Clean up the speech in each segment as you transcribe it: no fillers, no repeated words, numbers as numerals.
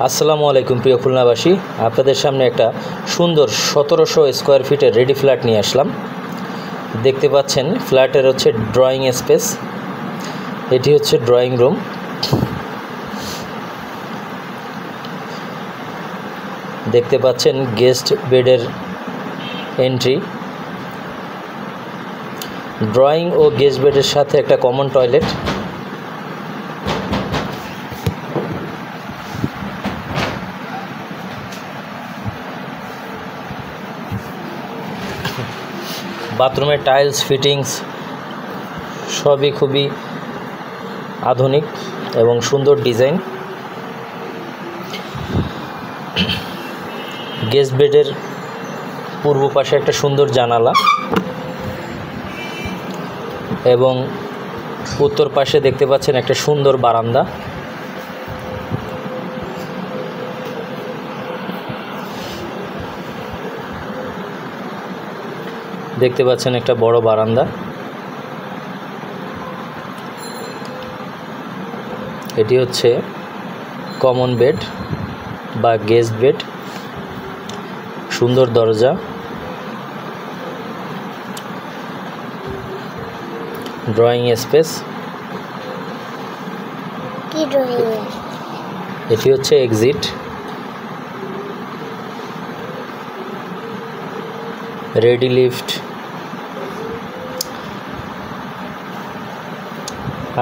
আসসালামু আলাইকুম প্রিয় খুলনাবাসী, আপনাদের সামনে একটা সুন্দর 1700 স্কোয়ার ফিটের রেডি ফ্ল্যাট নিয়ে আসলাম। দেখতে পাচ্ছেন ফ্ল্যাটের হচ্ছে ড্রয়িং স্পেস, এটি হচ্ছে ড্রয়িং রুম। দেখতে পাচ্ছেন গেস্ট বেডের এন্ট্রি, ড্রয়িং ও গেস্ট বেডের সাথে একটা কমন টয়লেট। বাথরুমের টাইলস ফিটিংস সবই খুবই আধুনিক এবং সুন্দর ডিজাইন। গেস্ট বেডের পূর্ব পাশে একটা সুন্দর জানালা এবং উত্তর পাশে দেখতে পাচ্ছেন একটা সুন্দর বারান্দা। দেখতে পাচ্ছেন একটা বড় বারান্দা। এটি হচ্ছে কমন বেড বা গেস্ট বেড। সুন্দর দরজা, ড্রয়িং স্পেস। এটি হচ্ছে এক্সিট। Ready lift.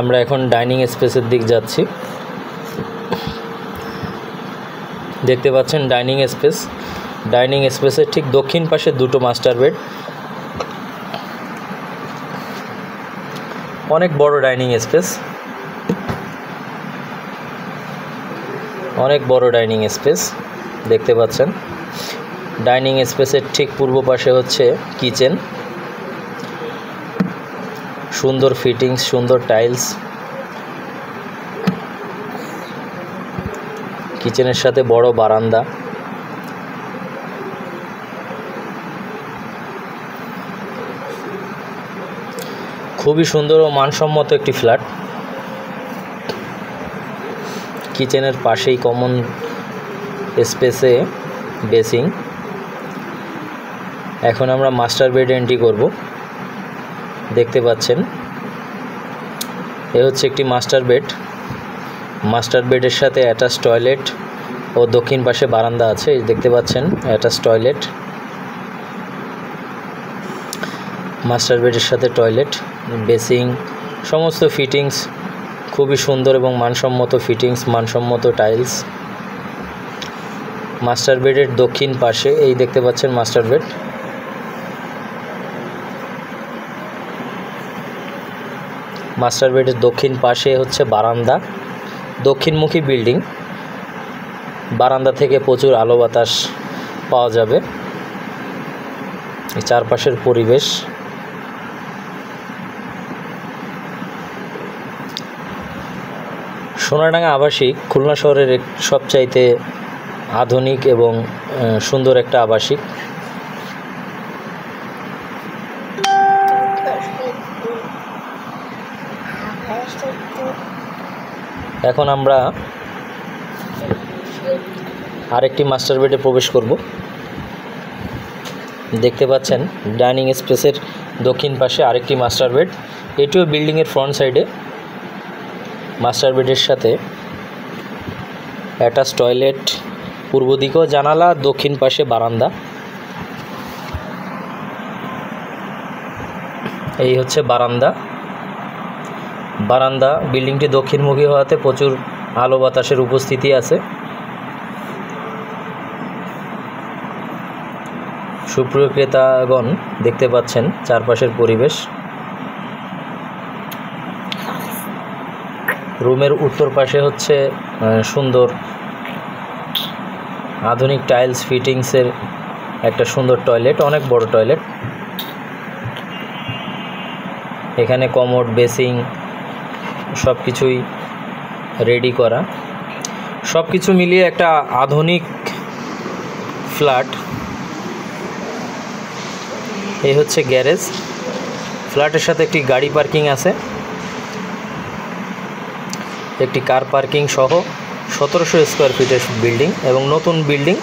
আমরা এখন ডাইনিং স্পেসের দিক যাচ্ছি। দেখতে পাচ্ছেন ডাইনিং স্পেস। ডাইনিং স্পেসের ঠিক দক্ষিণ পাশে দুটো মাস্টার বেড। অনেক বড় ডাইনিং স্পেস, অনেক বড় ডাইনিং স্পেস দেখতে পাচ্ছেন। ডাইনিং স্পেসের ঠিক পূর্ব পাশে হচ্ছে কিচেন। সুন্দর ফিটিংস, সুন্দর টাইলস। কিচেনের সাথে বড় বারান্দা। খুবই সুন্দর ও মানসম্মত একটি ফ্ল্যাট। কিচেনের পাশেই কমন স্পেসে বেসিং। এখন আমরা মাস্টার বেডে এন্ট্রি করব। দেখতে পাচ্ছেন এ হচ্ছে একটি মাস্টার বেড। মাস্টার বেডের সাথে অ্যাটাচ টয়লেট ও দক্ষিণ পাশে বারান্দা আছে। দেখতে পাচ্ছেন অ্যাটাচ টয়লেট। মাস্টার বেডের সাথে টয়লেট, বেসিং, সমস্ত ফিটিংস খুবই সুন্দর এবং মানসম্মত ফিটিংস, মানসম্মত টাইলস। মাস্টার বেডের দক্ষিণ পাশে এই দেখতে পাচ্ছেন মাস্টার বেড। মাস্টার বেডের দক্ষিণ পাশে হচ্ছে বারান্দা। দক্ষিণমুখী বিল্ডিং, বারান্দা থেকে প্রচুর আলো বাতাস পাওয়া যাবে। চারপাশের পরিবেশ। সোনাডাঙ্গা আবাসিক খুলনা শহরের সবচাইতে আধুনিক এবং সুন্দর একটা আবাসিক। এখন আমরা আরেকটি মাস্টার বেডে প্রবেশ করব। দেখতে পাচ্ছেন ডাইনিং স্পেসের দক্ষিণ পাশে আরেকটি মাস্টার বেড। এটিও বিল্ডিংয়ের ফ্রন্ট সাইডে। মাস্টার বেডের সাথে অ্যাটাচ টয়লেট, পূর্ব দিকেও জানালা, দক্ষিণ পাশে বারান্দা। এই হচ্ছে বারান্দা। বারান্দা বিল্ডিংটি দক্ষিণমুখী হওয়াতে প্রচুর আলো বাতাসের উপস্থিতি আছে। সুপ্রিয় ক্রেতাগণ দেখতে পাচ্ছেন চারপাশের পরিবেশ। রুমের উত্তর পাশে হচ্ছে সুন্দর আধুনিক টাইলস ফিটিংসের একটা সুন্দর টয়লেট, অনেক বড় টয়লেট। এখানে কমোড, বেসিং সব কিছুই রেডি করা। সব কিছু মিলিয়ে একটা আধুনিক ফ্ল্যাট। এই হচ্ছে গ্যারেজ। ফ্ল্যাটের সাথে একটি গাড়ি পার্কিং আছে। একটি কার পার্কিং সহ 1700 স্কোয়ার ফিটের বিল্ডিং এবং নতুন বিল্ডিং।